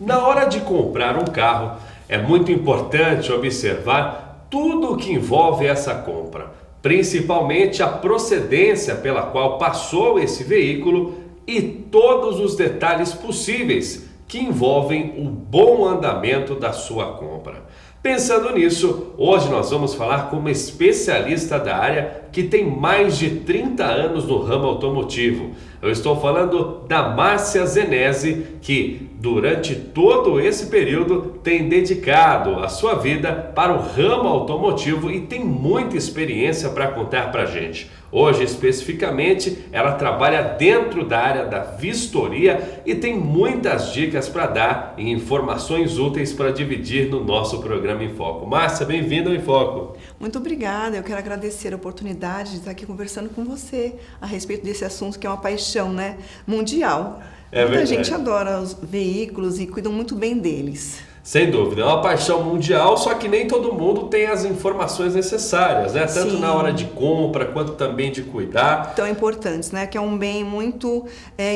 Na hora de comprar um carro, é muito importante observar tudo o que envolve essa compra, principalmente a procedência pela qual passou esse veículo e todos os detalhes possíveis que envolvem o bom andamento da sua compra. Pensando nisso, hoje nós vamos falar com uma especialista da área que tem mais de 30 anos no ramo automotivo. Eu estou falando da Márcia Zenesi, que durante todo esse período tem dedicado a sua vida para o ramo automotivo e tem muita experiência para contar para a gente. Hoje, especificamente, ela trabalha dentro da área da vistoria e tem muitas dicas para dar e informações úteis para dividir no nosso programa Em Foco. Márcia, bem-vinda ao Em Foco. Muito obrigada, eu quero agradecer a oportunidade de estar aqui conversando com você a respeito desse assunto que é uma paixão, né, mundial. Muita gente adora os veículos e cuidam muito bem deles. Sem dúvida, é uma paixão mundial, só que nem todo mundo tem as informações necessárias, né? Tanto na hora de compra, quanto também de cuidar. Tão importantes, né? Que é um bem muito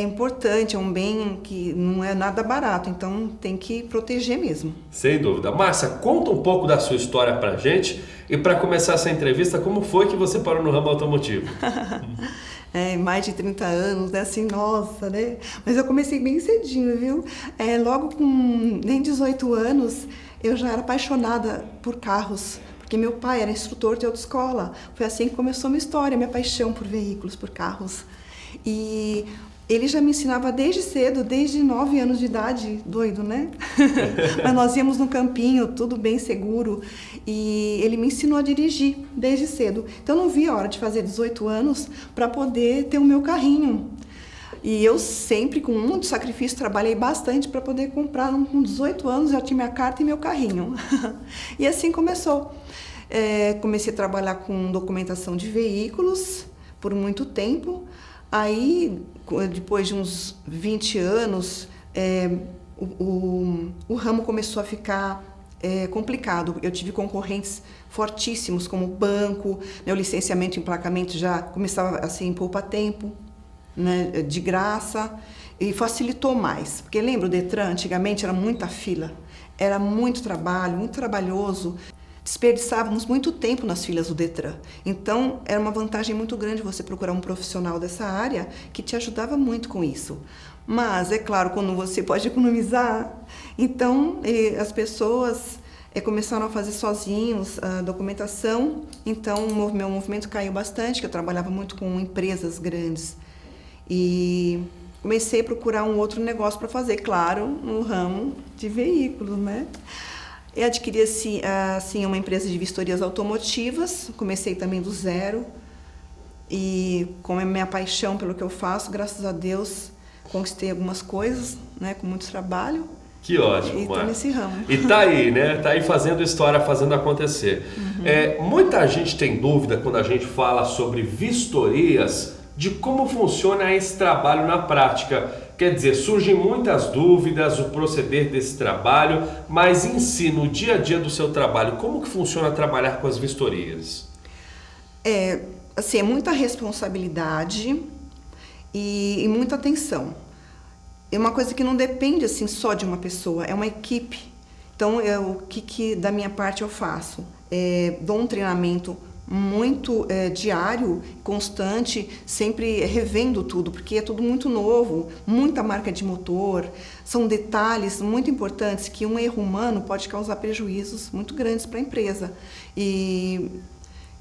importante, é um bem que não é nada barato, então tem que proteger mesmo. Sem dúvida. Márcia, conta um pouco da sua história pra gente e para começar essa entrevista, como foi que você parou no ramo automotivo? Mais de 30 anos, né? Assim, nossa, né? Mas eu comecei bem cedinho, viu? Logo com nem 18 anos, eu já era apaixonada por carros, porque meu pai era instrutor de autoescola. Foi assim que começou a minha história, minha paixão por veículos, por carros. E ele já me ensinava desde cedo, desde 9 anos de idade, doido, né? Mas nós íamos no campinho, tudo bem seguro, e ele me ensinou a dirigir desde cedo. Então eu não vi a hora de fazer 18 anos para poder ter o meu carrinho. E eu sempre, com muito sacrifício, trabalhei bastante para poder comprar. Com 18 anos já tinha minha carta e meu carrinho. E assim começou. Comecei a trabalhar com documentação de veículos por muito tempo. Aí, depois de uns 20 anos, o ramo começou a ficar complicado. Eu tive concorrentes fortíssimos, como banco, né, o licenciamento e emplacamento já começava a ser em poupa-tempo, né, de graça, e facilitou mais. Porque lembra, o Detran, antigamente era muita fila, era muito trabalho, muito trabalhoso. Desperdiçávamos muito tempo nas filas do Detran. Então, era uma vantagem muito grande você procurar um profissional dessa área que te ajudava muito com isso. Mas, é claro, quando você pode economizar, então as pessoas começaram a fazer sozinhos a documentação. Então, meu movimento caiu bastante, que eu trabalhava muito com empresas grandes. E comecei a procurar um outro negócio para fazer, claro, no ramo de veículos, né? Eu adquiri assim, uma empresa de vistorias automotivas, comecei também do zero e como é minha paixão pelo que eu faço, graças a Deus conquistei algumas coisas, né, com muito trabalho. Que ótimo, e estou nesse ramo. E tá aí, né? Tá aí fazendo história, fazendo acontecer. Muita gente tem dúvida quando a gente fala sobre vistorias de como funciona esse trabalho na prática. Quer dizer, surgem muitas dúvidas, o proceder desse trabalho, mas em si, no dia a dia do seu trabalho, como que funciona trabalhar com as vistorias? É muita responsabilidade e muita atenção. É uma coisa que não depende assim só de uma pessoa, é uma equipe. Então, o que da minha parte eu faço? Dou um treinamento muito diário, constante, sempre revendo tudo, porque é tudo muito novo, muita marca de motor, são detalhes muito importantes que um erro humano pode causar prejuízos muito grandes para a empresa. E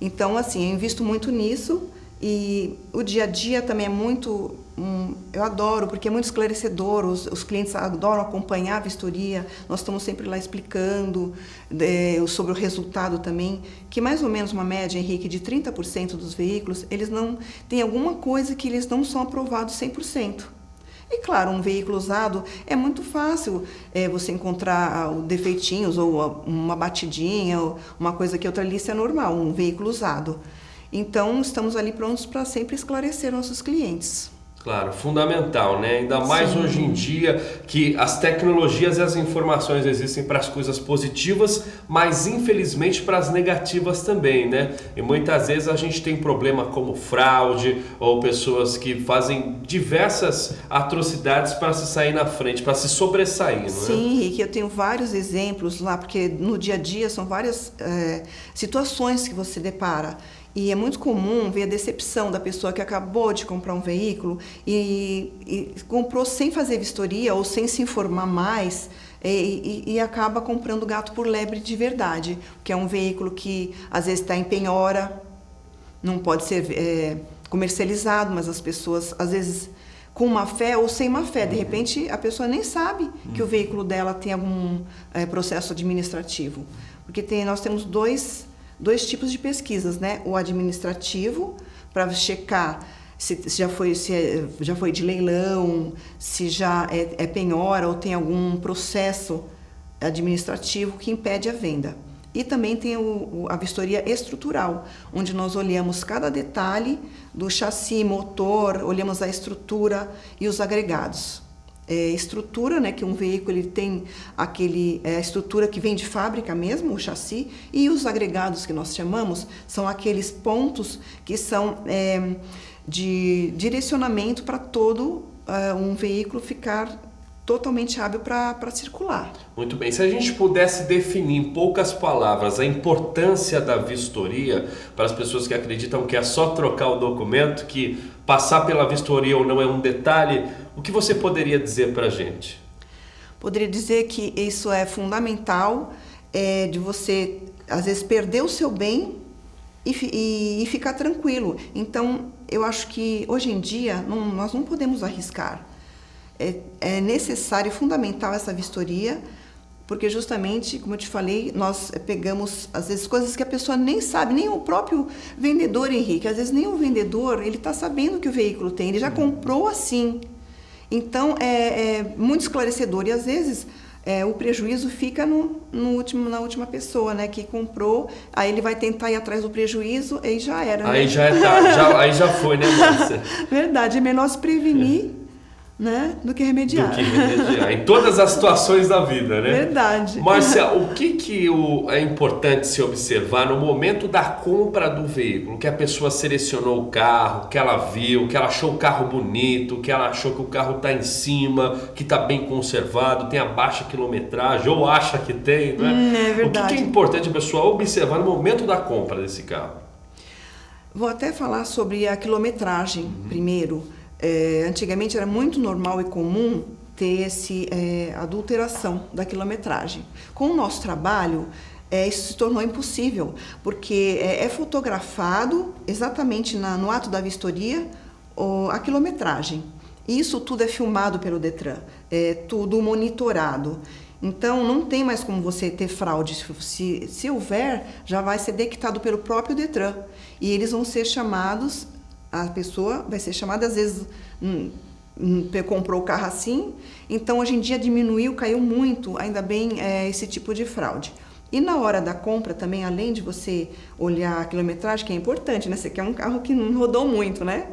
então, assim, eu invisto muito nisso e o dia a dia também é muito, eu adoro, porque é muito esclarecedor, os clientes adoram acompanhar a vistoria, nós estamos sempre lá explicando sobre o resultado também, que mais ou menos uma média, Henrique, de 30% dos veículos, eles não têm alguma coisa que eles não são aprovados 100%. E claro, um veículo usado é muito fácil você encontrar defeitinhos ou uma batidinha, ou uma coisa que outra ali, isso é normal, um veículo usado. Então, estamos ali prontos para sempre esclarecer nossos clientes. Claro, fundamental, né? Ainda mais Sim. hoje em dia que as tecnologias e as informações existem para as coisas positivas, mas infelizmente para as negativas também, né? E muitas vezes a gente tem problema como fraude ou pessoas que fazem diversas atrocidades para se sair na frente, para se sobressair, não é? Sim, Henrique, eu tenho vários exemplos lá, porque no dia a dia são várias situações que você depara. E é muito comum ver a decepção da pessoa que acabou de comprar um veículo e comprou sem fazer vistoria ou sem se informar mais e acaba comprando gato por lebre de verdade, que é um veículo que às vezes está em penhora, não pode ser comercializado, mas as pessoas às vezes com má fé ou sem má fé, de repente a pessoa nem sabe que o veículo dela tem algum processo administrativo, porque nós temos dois tipos de pesquisas, né? O administrativo, para checar se já foi de leilão, se já é penhora ou tem algum processo administrativo que impede a venda. E também tem a vistoria estrutural, onde nós olhamos cada detalhe do chassi, motor, olhamos a estrutura e os agregados. Estrutura, né, que um veículo ele tem a estrutura que vem de fábrica mesmo, o chassi, e os agregados que nós chamamos são aqueles pontos que são de direcionamento para todo um veículo ficar totalmente hábil para circular. Muito bem. Se a gente pudesse definir em poucas palavras a importância da vistoria para as pessoas que acreditam que é só trocar o documento, que passar pela vistoria ou não é um detalhe, o que você poderia dizer para a gente? Poderia dizer que isso é fundamental, de você, às vezes, perder o seu bem e ficar tranquilo. Então, eu acho que, hoje em dia, nós não podemos arriscar. É necessário, fundamental essa vistoria, porque justamente, como eu te falei, nós pegamos, às vezes, coisas que a pessoa nem sabe, nem o próprio vendedor, Henrique, às vezes nem o vendedor, ele está sabendo que o veículo tem, ele já comprou assim. Então, é muito esclarecedor e, às vezes, o prejuízo fica na última pessoa, né, que comprou, aí ele vai tentar ir atrás do prejuízo e já era. Aí né? já é tarde, aí já foi, né, Márcia? Verdade, é melhor se prevenir, né, do que remediar. Do que remediar, em todas as situações da vida, né? Verdade. Márcia, o que é importante se observar no momento da compra do veículo? Que a pessoa selecionou o carro, que ela viu, que ela achou o carro bonito, que ela achou que o carro está em cima, que está bem conservado, tem a baixa quilometragem, ou acha que tem, né? É verdade. O que é importante a pessoa observar no momento da compra desse carro? Vou até falar sobre a quilometragem primeiro. Antigamente era muito normal e comum ter adulteração da quilometragem. Com o nosso trabalho, isso se tornou impossível, porque é fotografado exatamente no ato da vistoria a quilometragem. Isso tudo é filmado pelo Detran, é tudo monitorado. Então, não tem mais como você ter fraude. Se houver, já vai ser detectado pelo próprio Detran. E eles vão ser chamados, a pessoa vai ser chamada, às vezes, comprou o carro assim. Então, hoje em dia caiu muito, ainda bem, esse tipo de fraude. E na hora da compra também, além de você olhar a quilometragem, que é importante, né? Você quer um carro que não rodou muito, né?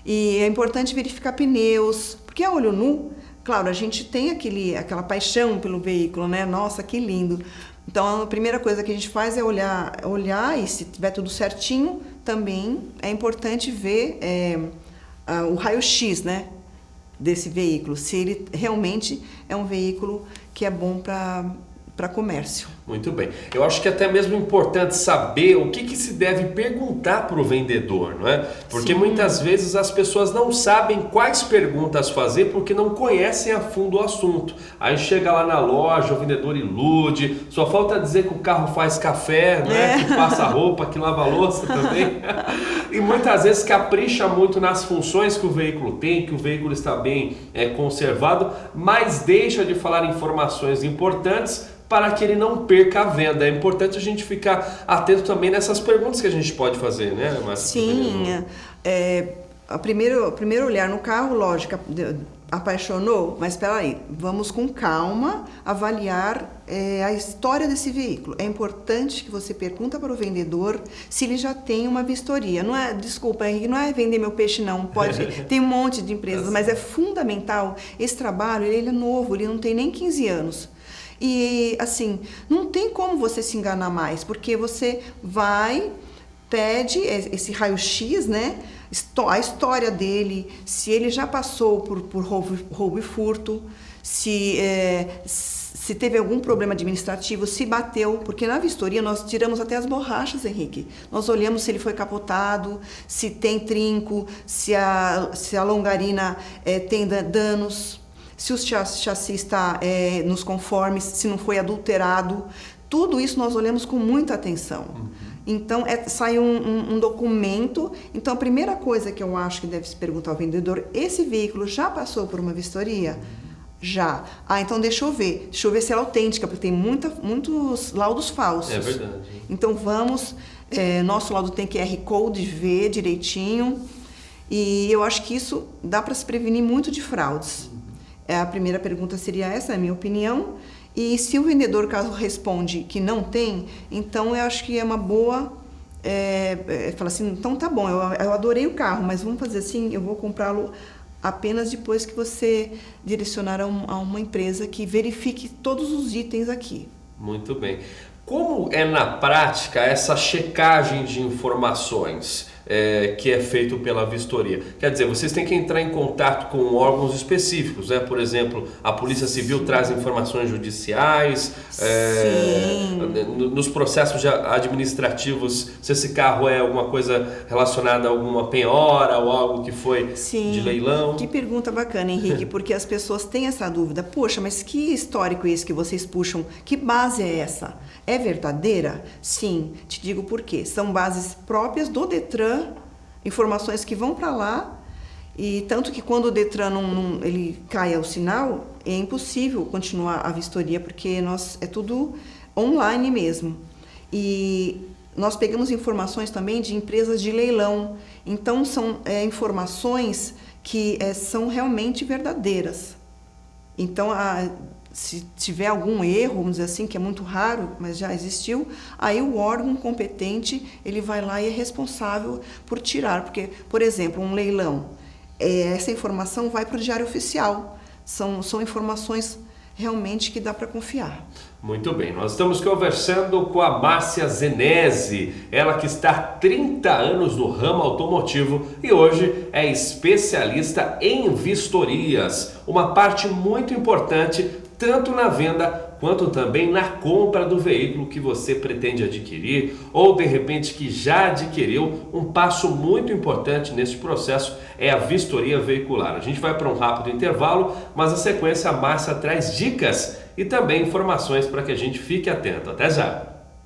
E é importante verificar pneus, porque a olho nu, claro, a gente tem aquela paixão pelo veículo, né? Nossa, que lindo! Então, a primeira coisa que a gente faz é olhar e se tiver tudo certinho, também é importante ver o raio-x, né, desse veículo, se ele realmente é um veículo que é bom para comércio. Muito bem. Eu acho que é até mesmo importante saber o que se deve perguntar para o vendedor, não é? Porque Sim. muitas vezes as pessoas não sabem quais perguntas fazer porque não conhecem a fundo o assunto. Aí chega lá na loja, o vendedor ilude, só falta dizer que o carro faz café, né? Que passa roupa, que lava louça também. E muitas vezes capricha muito nas funções que o veículo tem, que o veículo está bem conservado, mas deixa de falar informações importantes para que ele não perca a venda. É importante a gente ficar atento também nessas perguntas que a gente pode fazer, né, Márcia? Sim, o primeiro olhar no carro, lógico, Apaixonou? Mas espera aí, vamos com calma avaliar a história desse veículo. É importante que você pergunta para o vendedor se ele já tem uma vistoria. Não é, desculpa, Henrique, não é vender meu peixe não, pode, tem um monte de empresas, mas é fundamental. Esse trabalho, ele é novo, ele não tem nem 15 anos. E assim, não tem como você se enganar mais, porque você vai, pede esse raio-x, né? A história dele, se ele já passou por roubo e furto, se teve algum problema administrativo, se bateu, porque na vistoria nós tiramos até as borrachas, Henrique. Nós olhamos se ele foi capotado, se tem trinco, se a longarina tem danos, se o chassi está nos conformes, se não foi adulterado. Tudo isso nós olhamos com muita atenção. Então, sai um documento. Então, a primeira coisa que eu acho que deve se perguntar ao vendedor, esse veículo já passou por uma vistoria? Já. Então deixa eu ver se ela é autêntica, porque tem muitos laudos falsos. É verdade. Então vamos, nosso laudo tem QR Code, ver direitinho, e eu acho que isso dá para se prevenir muito de fraudes. A primeira pergunta seria essa, é a minha opinião. E se o vendedor, caso responde que não tem, então eu acho que é uma boa... fala assim, então tá bom, eu adorei o carro, mas vamos fazer assim, eu vou comprá-lo apenas depois que você direcionar a uma empresa que verifique todos os itens aqui. Muito bem. Como é na prática essa checagem de informações que é feito pela vistoria? Quer dizer, vocês têm que entrar em contato com órgãos específicos, né? Por exemplo, a Polícia Civil traz informações judiciais, nos processos administrativos, se esse carro é alguma coisa relacionada a alguma penhora ou algo que foi de leilão. Que pergunta bacana, Henrique, porque as pessoas têm essa dúvida. Poxa, mas que histórico é esse que vocês puxam? Que base é essa? É verdadeira? Sim, te digo por quê. São bases próprias do Detran, informações que vão para lá, e tanto que quando o Detran ele cai ao sinal, é impossível continuar a vistoria, porque é tudo online mesmo. E nós pegamos informações também de empresas de leilão, então são informações que são realmente verdadeiras. Então, se tiver algum erro, vamos dizer assim, que é muito raro, mas já existiu, aí o órgão competente, ele vai lá e é responsável por tirar. Porque, por exemplo, um leilão, essa informação vai para o Diário Oficial. São informações realmente que dá para confiar. Muito bem, nós estamos conversando com a Márcia Zenesi, ela que está há 30 anos no ramo automotivo e hoje é especialista em vistorias, uma parte muito importante tanto na venda quanto também na compra do veículo que você pretende adquirir ou de repente que já adquiriu. Um passo muito importante nesse processo é a vistoria veicular. A gente vai para um rápido intervalo, mas na sequência a Márcia traz dicas e também informações para que a gente fique atento. Até já!